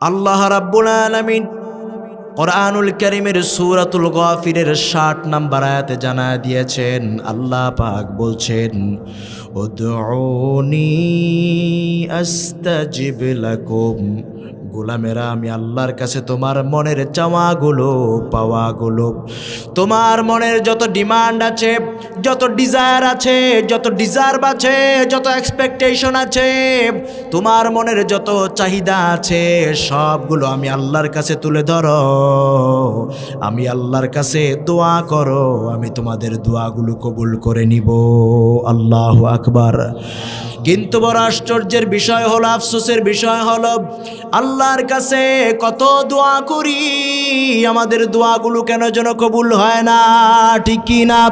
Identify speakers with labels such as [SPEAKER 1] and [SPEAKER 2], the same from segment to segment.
[SPEAKER 1] আল্লাহ রাব্বুল আলামিন কুরআনুল কারীমের সূরাতুল গাফিরের ৬০ নম্বর আয়াতে জানায় দিয়েছেন, আল্লাহ পাক বলছেন, উদউনি আস্তাজিব লাকুম। গোলামেরা, আমি আল্লাহর কাছে তোমার মনের চাওয়াগুলো, পাওয়াগুলো, তোমার মনের যত ডিমান্ড আছে, যত ডিজায়ার আছে, যত ডিজার্ভ আছে, যত এক্সপেকটেশন আছে, তোমার মনের যত চাহিদা আছে, সবগুলো আমি আল্লাহর কাছে তুলে ধরো, আমি আল্লাহর কাছে দোয়া করো, আমি তোমাদের দোয়াগুলো কবুল করে নিব। আল্লাহু আকবার। কিন্তু বড় আশ্চর্যের বিষয় হলো, আফসোসের বিষয় হলো, আল্লাহর কাছে কত দোয়া করি, আমাদের দোয়াগুলো কেন যেন কবুল হয় না, ঠিক কি না?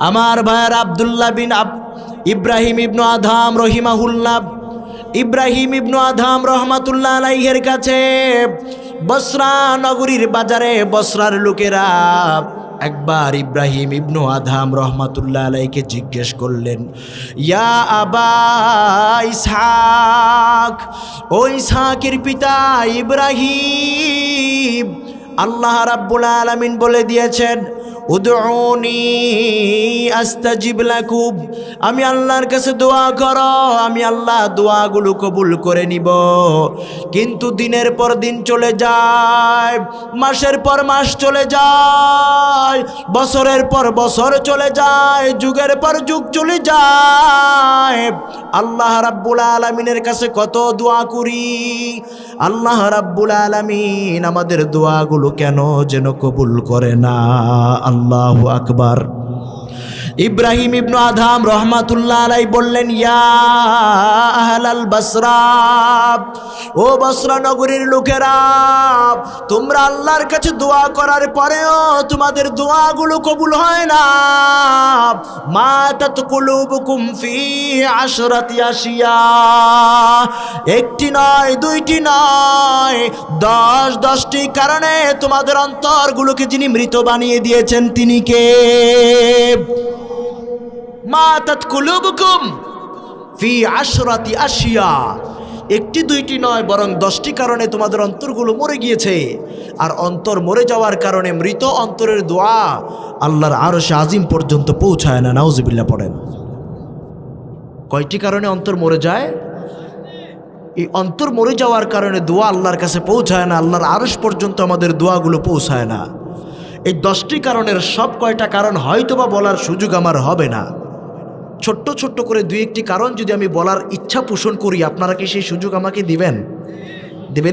[SPEAKER 1] আমার ভাইয়ের আব্দুল্লাহ বিন ইব্রাহিম ইবনু আদহাম রহিমাহুল্লাহ, ইব্রাহিম ইবনু আদহাম রহমাতুল্লাহ আলাইহির কাছে বসরা নগরীর বাজারে বসরার লোকেরা একবার ইব্রাহিম ইবনু আদহাম রহমাতুল্লাহ আলাইহিকে জিজ্ঞেস করলেন, ইয়া আবা ইসহাক, ও ইসহাকের পিতা ইব্রাহিম, আল্লাহ রাব্বুল আলামিন বলে দিয়েছেন, উদউনি আস্তাজিব লাকুম, আমি আল্লাহর কাছে দোয়া করো, আমি আল্লাহ দোয়াগুলো কবুল করে নিব। কিন্তু দিনের পর দিন চলে যায়, মাসের পর মাস চলে যায়, বছরের পর বছর চলে যায়, যুগের পর যুগ চলে যায়, আল্লাহ রাব্বুল আলামিনের কাছে কত দোয়া করি, আল্লাহ রাব্বুল আলামিন আমাদের দোয়াগুলো কেন যেন কবুল করে না। আল্লাহু আকবার। ইব্রাহিম ইবনু আদহাম রহমাতুল্লাহ আলাইহি বললেন, ইয়া আহলাল বসরা, ও বসরা নগরীর লোকেরা, তোমরা আল্লাহর কাছে দোয়া করার পরেও তোমাদের দোয়াগুলো কবুল হয় না। মাতাত কুলুবুকুম ফি আশরাতি আশিয়া, একটি নয়, দুইটি নয়, 10টি কারণে তোমাদের অন্তরগুলোকে যিনি মৃত বানিয়ে দিয়েছেন তিনি কে? মাতাত কুলুবুকুম ফি আশরাতি আশিয়া, একটি দুইটি নয়, বরং 10টি কারণে তোমাদের অন্তরগুলো মরে গিয়েছে। আর অন্তর মরে যাওয়ার কারণে মৃত অন্তরের দোয়া আল্লাহর আরশে আজিম পর্যন্ত পৌঁছায় না। নাউজুবিল্লাহ পড়েন। কয়টি কারণে অন্তর মরে যায়? এই অন্তর মরে যাওয়ার কারণে দোয়া আল্লাহর কাছে পৌঁছায় না, আল্লাহর আরশ পর্যন্ত আমাদের দোয়াগুলো পৌঁছায় না। এই 10টি কারণের সব কয়টা কারণ হয়তোবা বলার সুযোগ আমার হবে না। ছোট্ট ছোট্ট করে 2-1টি কারণ যদি আমি বলার ইচ্ছা পোষণ করি, আপনারা কি সেই সুযোগ আমাকে দিবেন?